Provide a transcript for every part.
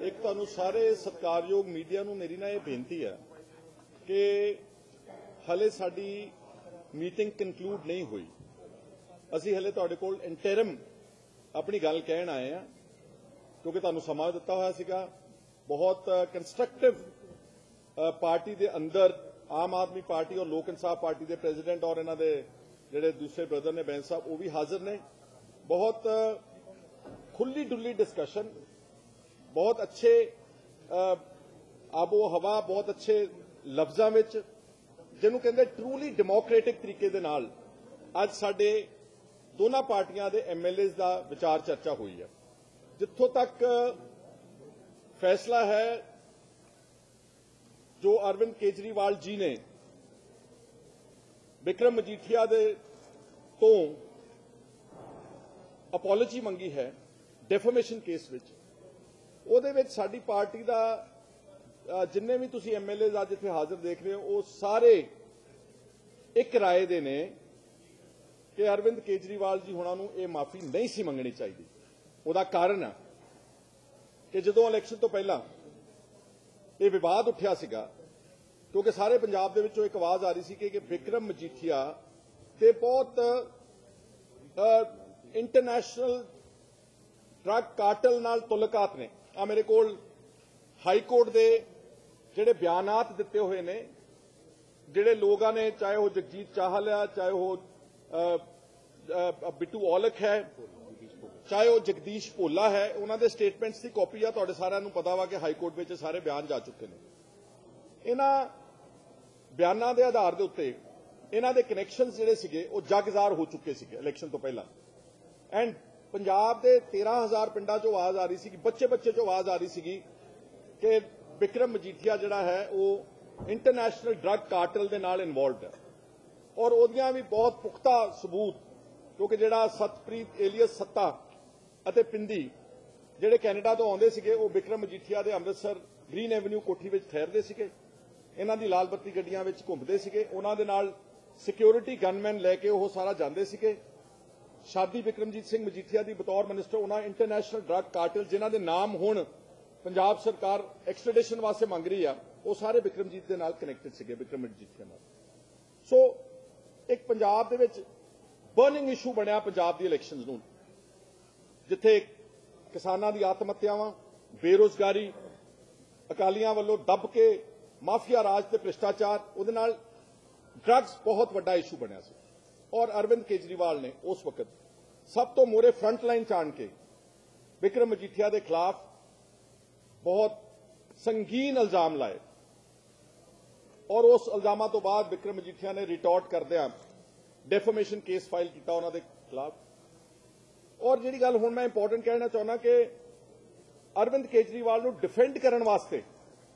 एक तुहानू सारे सत्कारयोग मीडिया नू मेरी ना ये बेनती है कि हले साडी मीटिंग कंक्लूड नहीं हुई। असी हले तुहाडे कोल इंटरम अपनी गल कहण आए हैं क्योंकि तुहानू समा दिता होया सीगा। बहुत कंस्ट्रक्टिव पार्टी दे अंदर आम आदमी पार्टी और लोक इंसाफ पार्टी के प्रेजिडेंट और इन्हां दे जिहड़े दूसरे ब्रदर ने बैंस साहब वो भी हाजिर ने। बहुत खुली डुली डिस्कशन, बहुत अच्छे आबो हवा, बहुत अच्छे लफ्जां विच जिन्हों कहते ट्रूली डेमोक्रेटिक तरीके दे नाल अज साडे दोनों पार्टियां दे MLAs दा विचार चर्चा हुई है। जिथों तक फैसला है जो अरविंद केजरीवाल जी ने बिक्रम मजीठिया दे तो अपॉलोजी मंगी है डेफेमेशन केस विच, ਉਹਦੇ ਵਿੱਚ ਸਾਡੀ पार्टी ਦਾ जिन्ने भी तुसी MLAs ਅੱਜ ਇੱਥੇ ਹਾਜ਼ਰ देख रहे हो वो सारे एक राय ਦੇ ਨੇ कि अरविंद केजरीवाल जी हुणां ਨੂੰ ਇਹ माफी नहीं सी मंगनी चाहिए। ਉਹਦਾ ਕਾਰਨ ਹੈ कि ਜਦੋਂ इलैक्शन तो पहला ये विवाद उठिया सीगा क्योंकि सारे पंजाब दे विचों एक आवाज़ आ रही सी कि बिक्रम मजीठिया ते बहुत इंटरनेशनल ड्रग कार्टल नाल तुलकात ने। आ मेरे कोल हाई कोर्ट दे जिहड़े बयानात दिते हुए ने, जिहड़े लोगां ने, चाहे वो जगजीत चाहल है, चाहे वो बिट्टू औलख है, चाहे वो जगदीश भोला है, उन्हां दे स्टेटमेंट्स की कॉपी आ तुहाडे सारिआं नूं पता वा कि हाई कोर्ट विच सारे बयान जा चुके हैं। इन्हां बयानां दे आधार दे उत्ते इन्हां दे कनैक्शनस जिहड़े सीगे वो जगज़ार हो चुके सीगे इलैक्शन तो पहला। एंड पंजाब के 13,000 पिंडां चों आवाज़ आ रही सी, बच्चे बच्चे चों आवाज़ आ रही सी कि बिक्रम मजीठिया जिहड़ा है वो इंटरनेशनल ड्रग कार्टल दे नाल इन्वॉल्वड है। और उहदियां भी बहुत पुख्ता सबूत, क्योंकि जिहड़ा सतप्रीत एलियस सत्ता अते पिंदी जिहड़े कैनेडा तो आउंदे सीगे वो बिक्रम मजीठिया दे अमृतसर ग्रीन एवेन्यू कोठी विच ठहरदे सीगे, इन्हां दी लाल बत्ती गड्डियां विच घुंमदे सीगे, उन्हां दे नाल सिक्योरिटी गनमैन लैके वो सारा जांदे सीगे। शादी बिक्रमजीत सिंह मजीठिया की बतौर मिनिस्टर उन्होंने इंटरनेशनल ड्रग कार्टल जिन्हां दे नाम हुण पंजाब सरकार एक्सट्रेडिशन वास्ते मंग रही है वो सारे बिक्रमजीत के नाल कनैक्टेड सीगे, बिक्रम मजीठिया नाल। सो एक पंजाब दे विच बर्निंग इशू बनया पंजाब दी इलैक्शनस नूं, जिथे किसानां दी आत्महत्यावां, बेरोजगारी, अकालियां वल्लों दब के माफिया राज ते भ्रिष्टाचार, उहदे नाल ड्रग्स बहुत वड्डा इशू बनया सी। और अरविंद केजरीवाल ने उस वक्त सब तो मोरे फ्रंट लाइन चाण के बिक्रम मजीठिया के खिलाफ बहुत संगीन इल्जाम लाए और उस इल्जामां तो बाद बिक्रम मजीठिया ने रिटॉर्ट करदिआं डेफेमेशन केस फाइल किया उन्हां दे खिलाफ। और जिहड़ी गल हुण मैं इंपोर्टेंट कहना चाहुंदा कि अरविंद केजरीवाल नूं डिफेंड करन वास्ते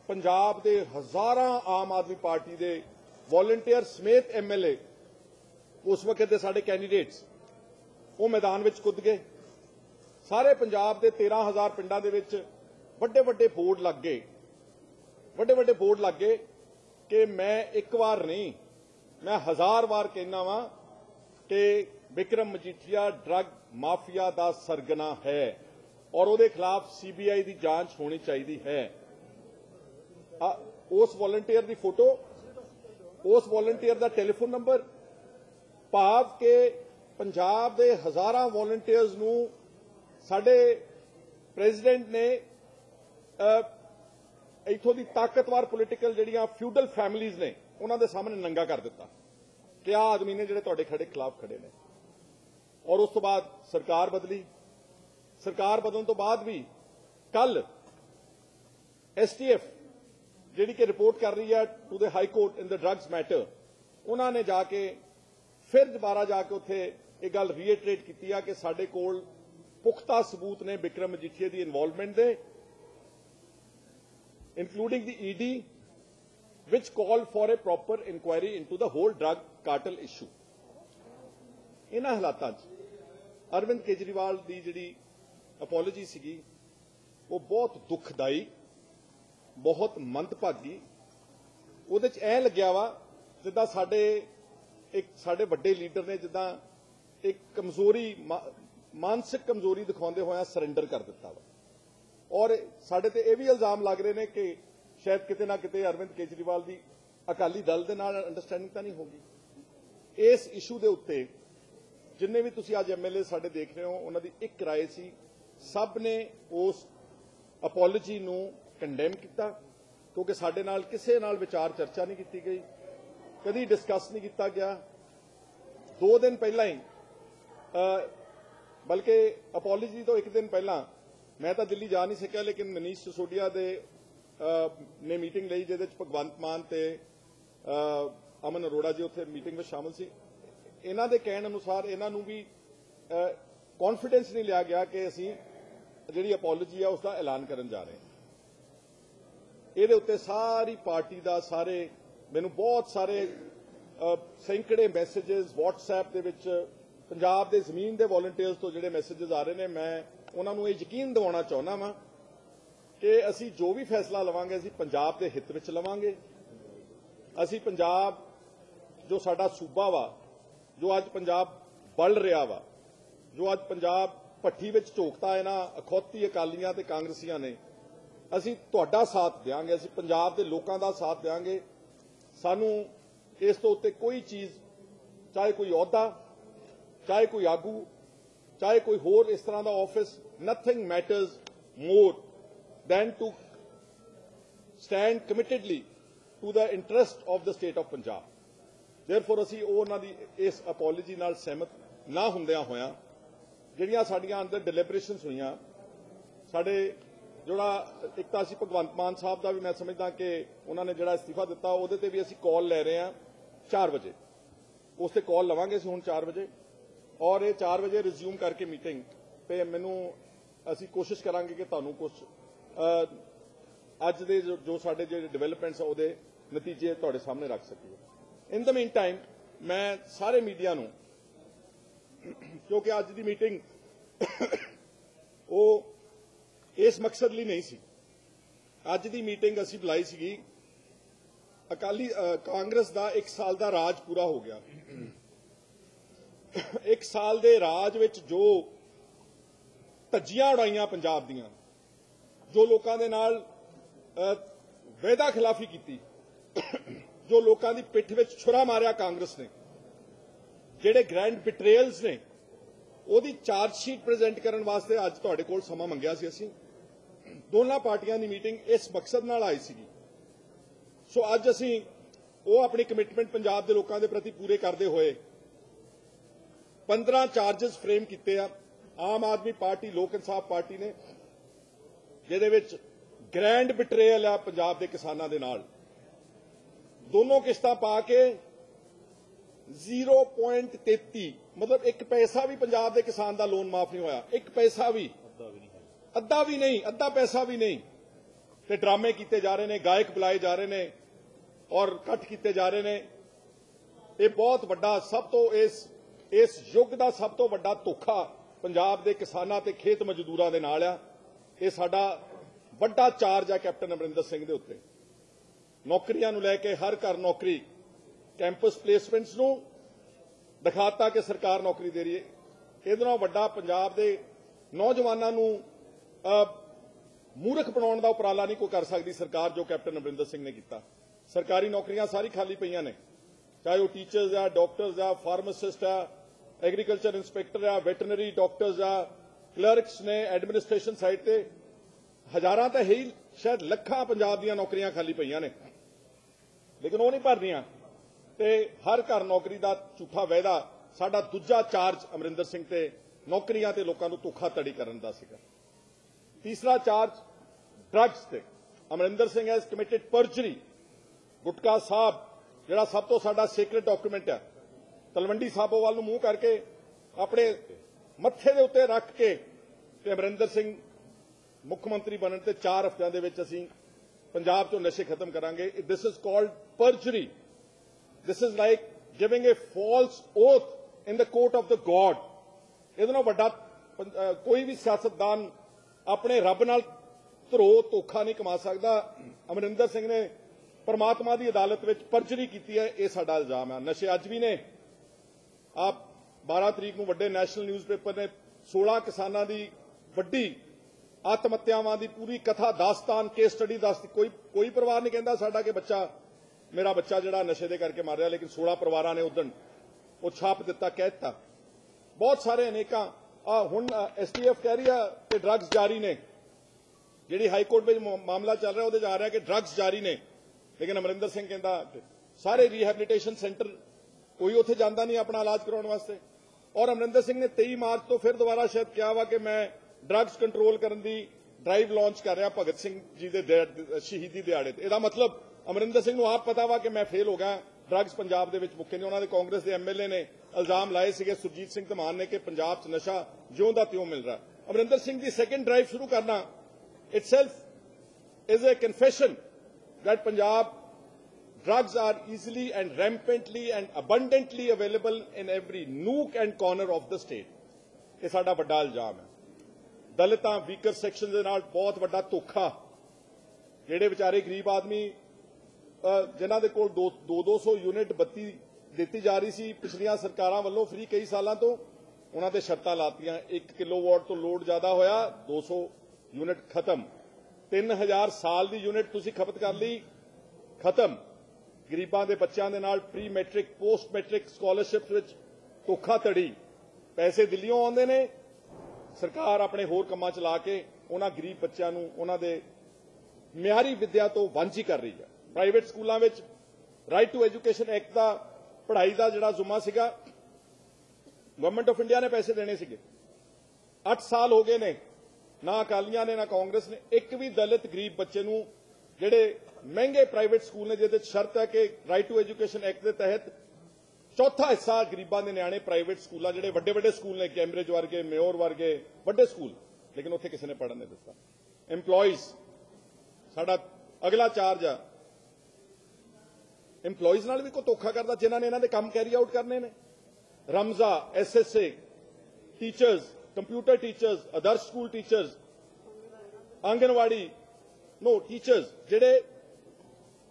पंजाब दे हज़ारां आम आदमी पार्टी दे वॉलंटियर समेत MLA उस वक्त के साडे कैंडीडेट्स वो मैदान में कुद गए। सारे पंजाब के 13,000 पिंडां दे विच वड्डे वड्डे बोर्ड लग गए, वड्डे वड्डे बोर्ड लग गए कि मैं एक बार नहीं, मैं 1000 बार कहना वा कि बिक्रम मजीठिया ड्रग माफिया का सरगना है और उसके खिलाफ CBI की जांच होनी चाहिए है। उस वॉलंटियर की फोटो, उस वॉलंटियर का टेलीफोन नंबर, भाव के पंजाब के हज़ारां वॉलंटियर्स नूं साडे प्रेजिडेंट ने इत्थों दी ताकतवर पोलिटिकल जिहड़ियां फ्यूडल फैमिलीज़ ने उन्हां दे सामने नंगा कर दिता कि आ आदमी ने जिहड़े तुहाडे खड़े खिलाफ खड़े ने। और उस तो बाद सरकार बदली, सरकार बदलण तो बाद भी कल STF जिहड़ी कि रिपोर्ट कर रही है to the high court in the drugs matter, उन्होंने जाके फिर दोबारा जाके उत्थे एक गल रीइटरेट की है कि साडे कोल पुख्ता सबूत ने बिक्रम मजीठिया की इन्वॉल्वमेंट दे, including the ED which call for a proper inquiry into the whole drug cartel issue. इन्हां हालातां अरविंद केजरीवाल की जिहड़ी अपॉलोजी सीगी वो बहुत दुखदाई, बहुत मंदभागी। उहदे च ऐ लग्या वा जिद्दां साडे एक साडे वड्डे लीडर ने जिद्दां एक कमजोरी, मानसिक कमजोरी दिखाउंदे होया सरेंडर कर दिता वा। और साडे ते ये भी इल्जाम लग रहे हैं कि शायद किते ना किते अरविंद केजरीवाल की अकाली दल दे नाल अंडरस्टैंडिंग तो नहीं होगी। इस इशू के उत्ते जिन्ने भी तुसीं अज MLA साडे देख रहे हो उन्हां दी एक राय सी, सब ने उस अपॉलोजी नूं कंडेम किया क्योंकि साडे नाल किसे नाल विचार चर्चा नहीं की गई, कभी डिस्कस नहीं किया गया। 2 दिन पहला ही बल्कि अपॉलोजी तो एक दिन पहला मैं तो दिल्ली जा नहीं सकिया, लेकिन मनीष सिसोदिया ने मीटिंग ली जिहदे च भगवंत मान ते अमन अरोड़ा जी उत्थे मीटिंग में शामिल सी। इन्हां दे कहण अनुसार इन्हां नूं भी कॉन्फिडेंस नहीं लिया गया कि असीं जिहड़ी अपॉलोजी है उसका ऐलान करन जा रहे हैं। ਇਹਦੇ ਉੱਤੇ सारी पार्टी ਦਾ सारे ਮੈਨੂੰ बहुत सारे सैकड़े मैसेजेस WhatsApp ਦੇ ਵਿੱਚ ਪੰਜਾਬ ਦੇ ਜ਼ਮੀਨ ਦੇ ਵੋਲੰਟੀਅਰਸ ਤੋਂ ਜਿਹੜੇ ਮੈਸੇजेस ਆ ਰਹੇ ਨੇ, ਮੈਂ ਉਹਨਾਂ ਨੂੰ ਇਹ ਯਕੀਨ ਦਿਵਾਉਣਾ ਚਾਹੁੰਦਾ ਵਾਂ ਕਿ ਅਸੀਂ ਜੋ ਵੀ ਫੈਸਲਾ ਲਵਾਂਗੇ ਅਸੀਂ ਪੰਜਾਬ ਦੇ ਹਿੱਤ ਵਿੱਚ ਲਵਾਂਗੇ। ਅਸੀਂ ਪੰਜਾਬ ਜੋ ਸਾਡਾ ਸੂਬਾ ਵਾ, ਜੋ ਅੱਜ ਪੰਜਾਬ ਬਲ ਰਿਹਾ ਵਾ, ਜੋ ਅੱਜ ਪੰਜਾਬ ਭੱਠੀ ਵਿੱਚ ਝੋਕਦਾ ਇਹਨਾਂ ਅਖੌਤੀ ਅਕਾਲੀਆਂ ਤੇ ਕਾਂਗਰਸੀਆਂ ਨੇ, ਅਸੀਂ ਤੁਹਾਡਾ ਸਾਥ ਦੇਵਾਂਗੇ, ਅਸੀਂ ਪੰਜਾਬ ਦੇ ਲੋਕਾਂ ਦਾ ਸਾਥ ਦੇਵਾਂਗੇ। ਸਾਨੂੰ ਇਸ ਤੋਂ ਉੱਤੇ ਕੋਈ ਚੀਜ਼, ਚਾਹੇ ਕੋਈ ਅਹੁਦਾ, ਚਾਹੇ ਕੋਈ ਆਗੂ, ਚਾਹੇ ਕੋਈ ਹੋਰ ਇਸ ਤਰ੍ਹਾਂ ਦਾ office, nothing matters more than to stand committedly to the interest of the state of Punjab. Therefore ਅਸੀਂ ਉਹਨਾਂ ਦੀ ਇਸ ਅਪੋਲੋਜੀ ਨਾਲ ਸਹਿਮਤ ਨਾ ਹੁੰਦਿਆਂ ਹੋਇਆਂ ਜਿਹੜੀਆਂ ਸਾਡੀਆਂ ਅੰਦਰ ਡਿਲੀਬਰੇਸ਼ਨਸ ਹੋਈਆਂ, ਸਾਡੇ ਜਿਹੜਾ ਇੱਕ ਤਾਂ ਅਸੀਂ ਭਗਵੰਤ ਮਾਨ ਸਾਹਿਬ ਦਾ ਵੀ ਮੈਂ ਸਮਝਦਾ ਕਿ ਉਹਨਾਂ ਨੇ ਜਿਹੜਾ ਅਸਤੀਫਾ ਦਿੱਤਾ ਉਹਦੇ ਤੇ ਵੀ ਅਸੀਂ ਕਾਲ ਲੈ ਰਹੇ ਹਾਂ 4 ਵਜੇ, ਉਸ ਤੇ ਕਾਲ ਲਵਾਂਗੇ ਅਸੀਂ ਹੁਣ 4 ਵਜੇ, ਔਰ ਇਹ 4 ਵਜੇ ਰਿਜ਼ਿਊਮ ਕਰਕੇ ਮੀਟਿੰਗ ਤੇ ਮੈਨੂੰ ਅਸੀਂ ਕੋਸ਼ਿਸ਼ ਕਰਾਂਗੇ ਕਿ ਤੁਹਾਨੂੰ ਕੁਝ ਅੱਜ ਦੇ ਜੋ ਸਾਡੇ ਜਿਹੜੇ ਡਿਵੈਲਪਮੈਂਟਸ ਆ ਉਹਦੇ ਨਤੀਜੇ ਤੁਹਾਡੇ ਸਾਹਮਣੇ ਰੱਖ ਸਕੀਏ। ਇਨ ਦ ਮੀਨ ਟਾਈਮ ਮੈਂ ਸਾਰੇ ਮੀਡੀਆ ਨੂੰ, ਕਿਉਂਕਿ ਅੱਜ ਦੀ ਮੀਟਿੰਗ ਉਹ ਇਸ ਮਕਸਦ ਲਈ ਨਹੀਂ ਸੀ, ਅੱਜ ਦੀ ਮੀਟਿੰਗ ਅਸੀਂ ਬੁਲਾਈ ਸੀਗੀ ਅਕਾਲੀ ਕਾਂਗਰਸ ਦਾ 1 ਸਾਲ ਦਾ ਰਾਜ ਪੂਰਾ ਹੋ ਗਿਆ। 1 ਸਾਲ ਦੇ ਰਾਜ ਵਿੱਚ ਜੋ ਧੱਜੀਆਂ ਉਡਾਈਆਂ ਪੰਜਾਬ ਦੀਆਂ, ਜੋ ਲੋਕਾਂ ਦੇ ਨਾਲ ਵਾਅਦਾ ਖਿਲਾਫੀ ਕੀਤੀ, ਜੋ ਲੋਕਾਂ ਦੀ ਪਿੱਠ ਵਿੱਚ ਛੁਰਾ ਮਾਰਿਆ ਕਾਂਗਰਸ ਨੇ, ਜਿਹੜੇ ਗ੍ਰੈਂਡ ਬਿਟਰੇਲਸ ਨੇ, ਉਹਦੀ ਚਾਰਜ ਸ਼ੀਟ ਪ੍ਰੈਜ਼ੈਂਟ ਕਰਨ ਵਾਸਤੇ ਅੱਜ ਤੁਹਾਡੇ ਕੋਲ ਸਮਾਂ ਮੰਗਿਆ ਸੀ। ਅਸੀਂ ਦੋਨਾਂ ਪਾਰਟੀਆਂ ਦੀ ਮੀਟਿੰਗ ਇਸ ਮਕਸਦ ਨਾਲ ਆਈ ਸੀਗੀ। ਸੋ ਅੱਜ ਅਸੀਂ ਉਹ ਆਪਣੀ ਕਮਿਟਮੈਂਟ ਪੰਜਾਬ ਦੇ ਲੋਕਾਂ ਦੇ ਪ੍ਰਤੀ ਪੂਰੇ ਕਰਦੇ ਹੋਏ 15 ਚਾਰजेस ਫਰੇਮ ਕੀਤੇ ਆ। ਆਮ ਆਦਮੀ ਪਾਰਟੀ, ਲੋਕ ਇਨਸਾਫ ਪਾਰਟੀ ਨੇ, ਜਿਹਦੇ ਵਿੱਚ ਗ੍ਰੈਂਡ ਬਿਟਰੇਲ ਆ ਪੰਜਾਬ ਦੇ ਕਿਸਾਨਾਂ ਦੇ ਨਾਲ, ਦੋਨੋਂ ਕਿਸ਼ਤਾਂ ਪਾ ਕੇ 0.33 मतलब 1 पैसा भी पंजाब के किसान का लोन माफ नहीं होया, 1 पैसा भी, अद्धा भी नहीं, अद्धा पैसा भी नहीं। ते ड्रामे किए जा रहे हैं, गायक बुलाए जा रहे हैं और कट किए जा रहे हैं। ये बहुत बड़ा, सब तो इस युग का सब तो बड़ा धोखा पंजाब के किसानां ते खेत मजदूरां दे नाल आ। ये साडा बड़ा चार्ज है कैप्टन अमरिंदर सिंह दे उत्ते। नौकरियां नूं लैके हर घर नौकरी, कैंपस प्लेसमेंट्स नूं दिखाता कि सरकार नौकरी दे रही है। ਇਹਦੇ ਨਾਲ ਵੱਡਾ ਪੰਜਾਬ ਦੇ ਨੌਜਵਾਨਾਂ ਨੂੰ ਮੂਰਖ ਬਣਾਉਣ ਦਾ ਉਪਰਾਲਾ ਨਹੀਂ ਕੋਈ ਕਰ ਸਕਦੀ ਸਰਕਾਰ, ਜੋ ਕੈਪਟਨ ਅਮਰਿੰਦਰ ਸਿੰਘ ਨੇ ਕੀਤਾ। ਸਰਕਾਰੀ ਨੌਕਰੀਆਂ ਸਾਰੀ ਖਾਲੀ ਪਈਆਂ ਨੇ, ਚਾਹੇ ਉਹ ਟੀਚਰਸ ਆ, ਡਾਕਟਰਸ ਆ, ਫਾਰਮਾਸਿਸਟ ਆ, ਐਗਰੀਕਲਚਰ ਇੰਸਪੈਕਟਰ ਆ, ਵੈਟਰਨਰੀ ਡਾਕਟਰਸ ਆ, ਕਲਰਕਸ ਨੇ, ਐਡਮਿਨਿਸਟ੍ਰੇਸ਼ਨ ਸਾਈਡ ਤੇ ਹਜ਼ਾਰਾਂ ਤਾਂ ਹੈ ਹੀ, ਸ਼ਾਇਦ ਲੱਖਾਂ ਪੰਜਾਬ ਦੀਆਂ ਨੌਕਰੀਆਂ ਖਾਲੀ ਪਈਆਂ ਨੇ, ਲੇਕਿਨ ਉਹ ਨਹੀਂ ਭਰਨੀਆਂ। ਤੇ ਹਰ ਘਰ ਨੌਕਰੀ ਦਾ ਝੂਠਾ ਵਾਅਦਾ ਸਾਡਾ ਦੂਜਾ ਚਾਰਜ ਅਮਰਿੰਦਰ ਸਿੰਘ ਤੇ ਨੌਕਰੀਆਂ ਤੇ ਲੋਕਾਂ ਨੂੰ ਧੋਖਾਧੜੀ ਕਰਨ ਦਾ ਸੀਗਾ। ਤੀਸਰਾ ਚਾਰਜ ਡਰੱਗਸ ਤੇ ਅਮਰਿੰਦਰ ਸਿੰਘ ਹੈਜ਼ ਕਮਿਟਡ ਪਰਜਰੀ। ਗੁਟਕਾ ਸਾਹਿਬ ਜਿਹੜਾ ਸਭ ਤੋਂ ਸਾਡਾ ਸੀਕ੍ਰੇਟ ਡਾਕੂਮੈਂਟ ਹੈ, ਤਲਵੰਡੀ ਸਾਬੋ ਵੱਲ ਨੂੰ ਮੂੰਹ ਕਰਕੇ ਆਪਣੇ ਮੱਥੇ ਦੇ ਉੱਤੇ ਰੱਖ ਕੇ ਤੇ ਅਮਰਿੰਦਰ ਸਿੰਘ ਮੁੱਖ ਮੰਤਰੀ ਬਣਨ ਤੇ 4 ਹਫ਼ਤਿਆਂ ਦੇ ਵਿੱਚ ਅਸੀਂ ਪੰਜਾਬ ਤੋਂ ਨਸ਼ੇ ਖਤਮ ਕਰਾਂਗੇ। This is called perjury. This is like giving a false oath in the court of the God. ਇਹਦੇ ਨਾਲ ਵੱਡਾ ਕੋਈ ਵੀ ਸਿਆਸਤਦਾਨ ਆਪਣੇ ਰੱਬ ਨਾਲ ਧਰੋ ਧੋਖਾ ਨਹੀਂ ਕਮਾ ਸਕਦਾ। ਅਮਰਿੰਦਰ ਸਿੰਘ ਨੇ ਪਰਮਾਤਮਾ ਦੀ ਅਦਾਲਤ ਵਿੱਚ ਪਰਜਰੀ ਕੀਤੀ ਹੈ, ਇਹ ਸਾਡਾ ਇਲਜ਼ਾਮ ਹੈ। ਨਸ਼ੇ ਅੱਜ ਵੀ ਨੇ। ਆਪ 12 ਤਰੀਕ ਨੂੰ ਵੱਡੇ ਨੈਸ਼ਨਲ ਨਿਊਜ਼ਪੇਪਰ ਨੇ 16 ਕਿਸਾਨਾਂ ਦੀ ਵੱਡੀ आत्महत्यावां दी पूरी कथा दास्तान केस स्टडी दसदी कोई परिवार नहीं कहता साडा कि बच्चा मेरा बच्चा जिहड़ा नशे दे करके मारिया, लेकिन 16 परिवारां ने उदण वो छाप दिता, कह दिता। बहुत सारे अनेकां हुण STF कह रही है कि ड्रग्स जारी ने, जिहड़ी हाई कोर्ट में मामला चल रहा उहदे आ रहा कि ड्रग्स जारी ने, लेकिन अमरिंदर सिंह कहता सारे रिहैबिलिटेशन सेंटर कोई उत्थे जांदा नहीं अपना इलाज करवाउण वास्ते। और अमरिंदर सिंह ने 23 मार्च तो फिर दोबारा शायद कहा वा कि मैं ड्रग्स कंट्रोल करने की ड्राइव लॉन्च कर रहा भगत सिंह जी के शहीदी दिहाड़े ते। इहदा मतलब अमरिंदर सिंह नूं आप पता वा कि मैं फेल हो गया, ड्रग्स पंजाब दे विच मुक्के ने। उन्होंने कांग्रेस के MLA ने इल्जाम लाए सीगे सुरजीत सिंह धमान ने कि पंजाब च नशा ज्यों दा त्यों मिल रहा। अमरिंदर सिंह की सैकेंड ड्राइव शुरू करना itself is a confession that Punjab drugs are easily and rampantly and abundantly available in every nook and corner of the state. ये साडा वड्डा इल्जाम है। दलितां वीकर सैक्शन दे नाल बहुत वड्डा धोखा, जिहड़े विचारे गरीब आदमी जिन्हां दे कोल 200 यूनिट बत्ती दित्ती जा रही सी पिछलियां सरकारां वल्लों फ्री कई सालां तो, उन्हां ते शर्तां लातियां 1 किलोवाट तो लोड ज्यादा होया 200 यूनिट खत्म, 3000 साल की यूनिट तुसीं खपत कर ली खत्म। गरीबां दे बच्चों के नाल pre matric post matric scholarship विच धोखाधड़ी, पैसे दिल्लीओं आउंदे ने, सरकार अपने होर कंमां च ला के उन्हां गरीब बच्चों नूं उन्हां दे मियारी विद्या तो वांझी कर रही है। प्राइवेट स्कूलों में राइट टू एजुकेशन एक्ट का पढ़ाई का जिहड़ा जुम्मा सीगा गवर्नमेंट ऑफ इंडिया ने पैसे देने सीगे, 8 साल हो गए ने, ना अकालियां ने ना कांग्रेस ने एक भी दलित गरीब बच्चे नूं जिहड़े महंगे प्राइवेट स्कूल ने जिहदे शर्त है कि राइट टू एजुकेशन एक्ट के तहत चौथा हिस्सा गरीबां दे नियाणे प्राइवेट स्कूल जिहड़े वड्डे वड्डे स्कूल ने कैम्ब्रिज वर्गे मेयोर वर्गे वड्डे स्कूल, लेकिन उत्थे किसी ने पढ़न नहीं दिता। एंप्लॉइज साडा अगला चार्ज आ, एंप्लॉइज नाल भी कोई धोखा करदा जिन्हां ने इन्हां दे काम कैरी आउट करने ने। रमजा SSA टीचर्स, कंप्यूटर टीचर्स, आदर्श स्कूल टीचर्स, आंगनवाड़ी टीचर्स जिहड़े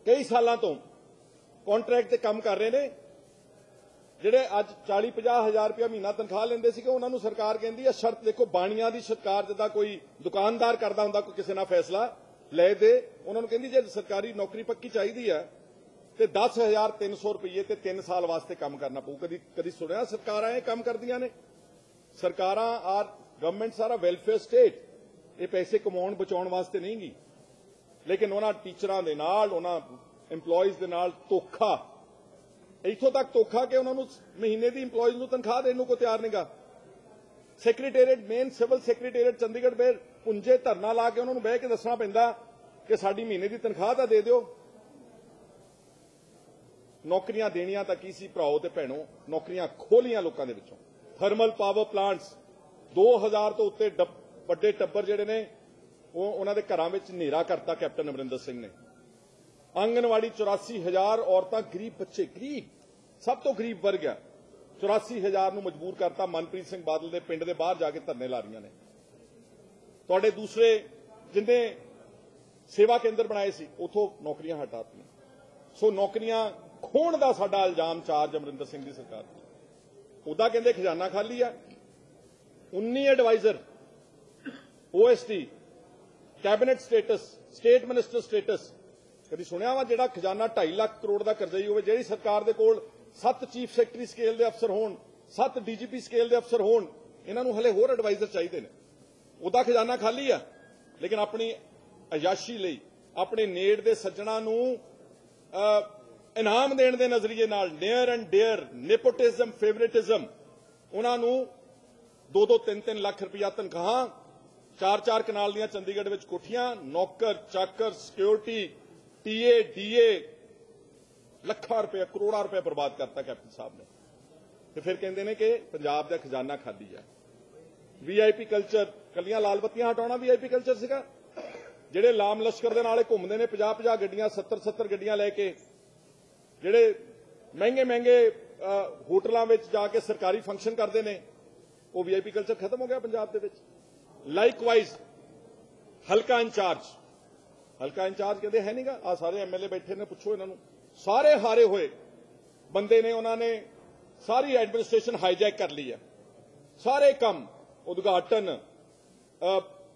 कई सालों तो कॉन्ट्रैक्ट ते काम कर रहे ने, जिहड़े अज 40-50 हज़ार रुपया महीना तनख्वाह लेंदे सीगे, उन्हां नूं सरकार कहंदी है शर्त देखो बाणियां दी सरकार जिद्दां कोई दुकानदार करदा हुंदा कोई किसी नाल फैसला ले दे, उन्हां नूं कहंदी जे सरकारी नौकरी पक्की चाहिदी है ते 10,300 रुपये ते 3 साल वास्ते काम करना पऊ। कदी सुनिया सरकारां ये काम करदियां ने? सरकारां आर गवर्नमेंट सारा वेलफेयर स्टेट, ये पैसे कमाउण बचाउण वास्ते नहीं गी, लेकिन उन्हां टीचरां दे नाल उन्हां एंप्लॉइज दे नाल धोखा, इत्थों तक धोखा कि उन्हां नूं महीने दी एंप्लॉइज नूं तनख्वाह देण नूं कोई तैयार नहीं गा। Secretariat main civil secretariat Chandigarh में पुंजे धरना ला के उन्हां नूं बह के दसना पैंदा कि साडी महीने की तनख्वाह तां दे दिओ। नौकरियां देनियां तां की सी भराओ ते भैणो, नौकरियां खोलियां लोकां दे विचों। थर्मल पावर प्लांट्स 2000 तो उत्ते वड्डे टब्बर जिहड़े ने उन्हां दे घरां विच हनेरा करता कैप्टन अमरिंदर सिंह ने। आंगनवाड़ी 84,000 औरतां गरीब बच्चे, गरीब सब तो गरीब वर्ग है, 84,000 नूं मजबूर करता मनप्रीत सिंह बादल दे पिंड दे बाहर जाके धरने ला रहीआं ने। तुहाडे दूसरे जिन्ने सेवा केंद्र बनाए सी उथों नौकरियां हटातीआं। सो नौकरियां खोण दा साडा इल्जाम चार्ज अमरिंदर सिंह दी सरकार ते। उदा कहंदे खजाना खाली है, 19 advisor, OSD, cabinet status, state minister status, कभी सुनिया वा जिहड़ा खजाना 2.5 लाख करोड़ का करजाई होवे, जिहड़ी सरकार दे कोल 7 चीफ सैकटरी स्केल के अफसर होण, 7 DGP स्केल के अफसर होण, इन्हां नूं हले होर एडवाइजर चाहिए ने। उदा खजाना खाली है, लेकिन अपनी अयाशी लई अपने नेड़ दे सज्जणां नूं इनाम देण दे नज़रिए नाल near and dear nepotism favouritism उन्हां नूं 2-2, 3-3 लाख रुपया तनख्वाह, 4-4 कनाल दीआं चंडीगढ़ विच कोठियां, नौकर चाकर सिक्योरिटी टीए डीए ਲੱਖਾਂ रुपया करोड़ां रुपया बर्बाद करता कैप्टन साहब ने। तो फिर कहते हैं कि पंजाब का खजाना खाली है। VIP कल्चर, कलियां लाल बत्तियां हटाउणा VIP कल्चर सीगा, जिहड़े लाम लश्कर दे नाले घुमदे ने 50-50 गड्डियां 70-70 गड्डियां लैके, जिहड़े महंगे होटलों में जाके सरकारी फंक्शन करते हैं, वो VIP कल्चर खत्म हो गया पंजाब दे विच। लाइकवाइज हल्का इंचार्ज कहते है नहींगा, आ सारे MLA बैठे ने, पुछो इन्हां नूं, सारे हारे हुए बंदे ने, उन्होंने सारी एडमिनिस्ट्रेशन हाईजैक कर ली है, सारे काम उद्घाटन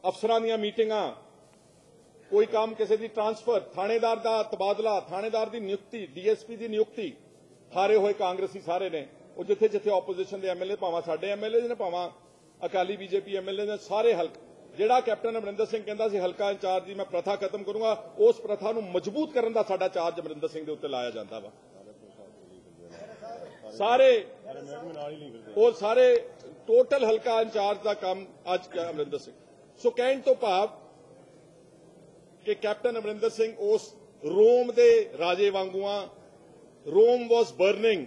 ਅਫਸਰਾਂ ਦੀਆਂ ਮੀਟਿੰਗਾਂ, ਕੋਈ ਕੰਮ ਕਿਸੇ ਦੀ ਟ੍ਰਾਂਸਫਰ, ਥਾਣੇਦਾਰ ਦਾ ਤਬਾਦਲਾ, ਥਾਣੇਦਾਰ ਦੀ ਨਿਯੁਕਤੀ, ਡੀਐਸਪੀ ਦੀ ਨਿਯੁਕਤੀ, ਹਾਰੇ ਹੋਏ ਕਾਂਗਰਸੀ ਸਾਰੇ ਨੇ। ਉਹ ਜਿੱਥੇ ਜਿੱਥੇ ਆਪੋਜੀਸ਼ਨ ਦੇ ਐਮਐਲਏ, ਭਾਵੇਂ ਸਾਡੇ ਐਮਐਲਏ ਨੇ, ਭਾਵੇਂ ਅਕਾਲੀ ਬੀਜੇਪੀ ਐਮਐਲਏ ਨੇ, ਸਾਰੇ ਹਲਕੇ, ਜਿਹੜਾ ਕੈਪਟਨ ਅਮਰਿੰਦਰ ਸਿੰਘ ਕਹਿੰਦਾ ਸੀ ਹਲਕਾ ਇੰਚਾਰਜ ਦੀ ਮੈਂ ਪ੍ਰਥਾ ਖਤਮ ਕਰੂੰਗਾ, ਉਸ ਪ੍ਰਥਾ ਨੂੰ ਮਜ਼ਬੂਤ ਕਰਨ ਦਾ ਸਾਡਾ ਚਾਰਜ ਅਮਰਿੰਦਰ ਸਿੰਘ ਦੇ ਉੱਤੇ ਲਾਇਆ ਜਾਂਦਾ ਵਾ। ਉਹ ਸਾਰੇ ਟੋਟਲ ਹਲਕਾ ਇੰਚਾਰਜ ਦਾ ਕੰਮ ਅੱਜ ਅਮਰਿੰਦਰ ਸਿੰਘ। ਸੋ ਕਹਿਣ ਤੋਂ ਭਾਵ ਕਿ ਕੈਪਟਨ ਅਮਰਿੰਦਰ ਸਿੰਘ ਉਸ ਰੋਮ ਦੇ ਰਾਜੇ ਵਾਂਗੂ ਆ। ਰੋਮ ਵਾਸ ਬਰਨਿੰਗ,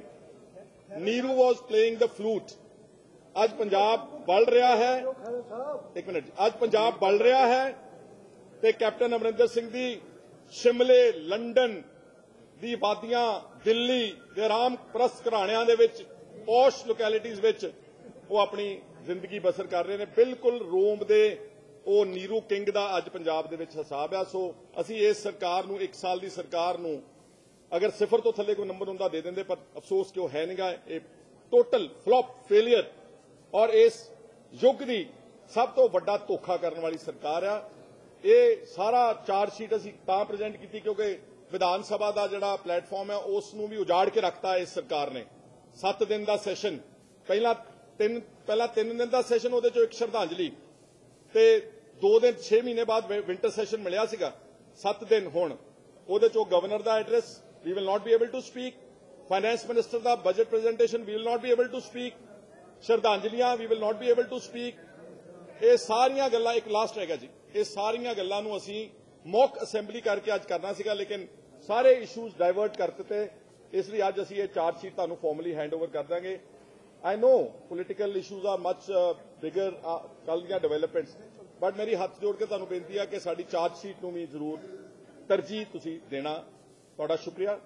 ਨੀਰੂ ਵਾਸ ਪਲੇਇੰਗ ਦ ਫਲੂਟ। ਅੱਜ ਪੰਜਾਬ ਬਲ ਰਿਹਾ ਹੈ, ਇੱਕ ਮਿੰਟ, ਅੱਜ ਪੰਜਾਬ ਬਲ ਰਿਹਾ ਹੈ ਤੇ ਕੈਪਟਨ ਅਮਰਿੰਦਰ ਸਿੰਘ ਦੀ ਸ਼ਿਮਲੇ, ਲੰਡਨ ਦੀ ਵਾਦੀਆਂ, ਦਿੱਲੀ ਦੇ ਆਰਾਮ ਪ੍ਰਸਤ ਘਰਾਣਿਆਂ ਦੇ ਵਿੱਚ, ਪੌਸ਼ ਲੋਕੈਲਿਟੀਜ਼ ਵਿੱਚ ਉਹ ਆਪਣੀ ਜ਼ਿੰਦਗੀ ਬਸਰ ਕਰ ਰਹੇ ਨੇ। ਬਿਲਕੁਲ ਰੋਮ ਦੇ ਉਹ ਨੀਰੂ ਕਿੰਗ ਦਾ ਅੱਜ ਪੰਜਾਬ ਦੇ ਵਿੱਚ ਹਿਸਾਬ ਆ। ਸੋ ਅਸੀਂ ਇਸ ਸਰਕਾਰ ਨੂੰ, 1 ਸਾਲ ਦੀ ਸਰਕਾਰ ਨੂੰ, ਅਗਰ 0 ਤੋਂ ਥੱਲੇ ਕੋਈ ਨੰਬਰ ਹੁੰਦਾ ਦੇ ਦਿੰਦੇ, ਪਰ ਅਫਸੋਸ ਕਿ ਉਹ ਹੈ ਨਹੀਂਗਾ। ਇਹ ਟੋਟਲ ਫਲॉप, ਫੇਲੀਅਰ ਔਰ ਇਸ ਯੁੱਗ ਦੀ ਸਭ ਤੋਂ ਵੱਡਾ ਧੋਖਾ ਕਰਨ ਵਾਲੀ ਸਰਕਾਰ ਆ। ਇਹ ਸਾਰਾ ਚਾਰਜ ਸ਼ੀਟ ਅਸੀਂ ਤਾਂ ਪ੍ਰੈਜ਼ੈਂਟ ਕੀਤੀ ਕਿਉਂਕਿ ਵਿਧਾਨ ਸਭਾ ਦਾ ਜਿਹੜਾ ਪਲੇਟਫਾਰਮ ਹੈ ਉਸ ਨੂੰ ਵੀ ਉਜਾੜ ਕੇ ਰੱਖਤਾ ਇਸ ਸਰਕਾਰ ਨੇ। 7 ਦਿਨ ਦਾ ਸੈਸ਼ਨ, ਪਹਿਲਾਂ 3 ਦਿਨ ਦਾ ਸੈਸ਼ਨ, ਉਹਦੇ ਚੋਂ ਇੱਕ ਸ਼ਰਧਾਂਜਲੀ, ਤੇ 2 ਦਿਨ 6 ਮਹੀਨੇ ਬਾਅਦ ਵਿੰਟਰ ਸੈਸ਼ਨ ਮਿਲਿਆ ਸੀਗਾ। 7 ਦਿਨ ਹੁਣ ਉਹਦੇ ਚੋਂ ਗਵਰਨਰ ਦਾ address, we will not be able to speak, finance minister ਦਾ budget presentation, we will not be able to speak, ਸ਼ਰਧਾਂਜਲੀਆਂ, we will not be able to speak. ਇਹ ਸਾਰੀਆਂ ਗੱਲਾਂ, ਇੱਕ ਲਾਸਟ ਹੈਗਾ ਜੀ, ਇਹ ਸਾਰੀਆਂ ਗੱਲਾਂ ਨੂੰ ਅਸੀਂ ਮੌਕ ਅਸੈਂਬਲੀ ਕਰਕੇ ਅੱਜ ਕਰਨਾ ਸੀਗਾ, ਲੇਕਿਨ ਸਾਰੇ ਇਸ਼ੂਜ਼ ਡਾਇਵਰਟ ਕਰ ਦਿੱਤੇ। ਇਸ ਲਈ ਅੱਜ ਅਸੀਂ ਇਹ ਚਾਰਜ ਸ਼ੀਟ ਤੁਹਾਨੂੰ ਫਾਰਮਲੀ ਹੈਂਡਓਵਰ ਕਰ ਦਾਂਗੇ। I know political issues are much bigger, ਕੱਲ ਦੀਆਂ ਡਿਵੈਲਪਮੈਂਟਸ, ਬਟ ਮੇਰੀ ਹੱਥ ਜੋੜ ਕੇ ਤੁਹਾਨੂੰ ਬੇਨਤੀ ਹੈ ਕਿ ਸਾਡੀ ਚਾਰਜ ਸ਼ੀਟ ਨੂੰ ਵੀ ਜ਼ਰੂਰ ਤਰਜੀਹ ਤੁਸੀਂ ਦੇਣਾ। ਤੁਹਾਡਾ ਸ਼ੁਕਰੀਆ।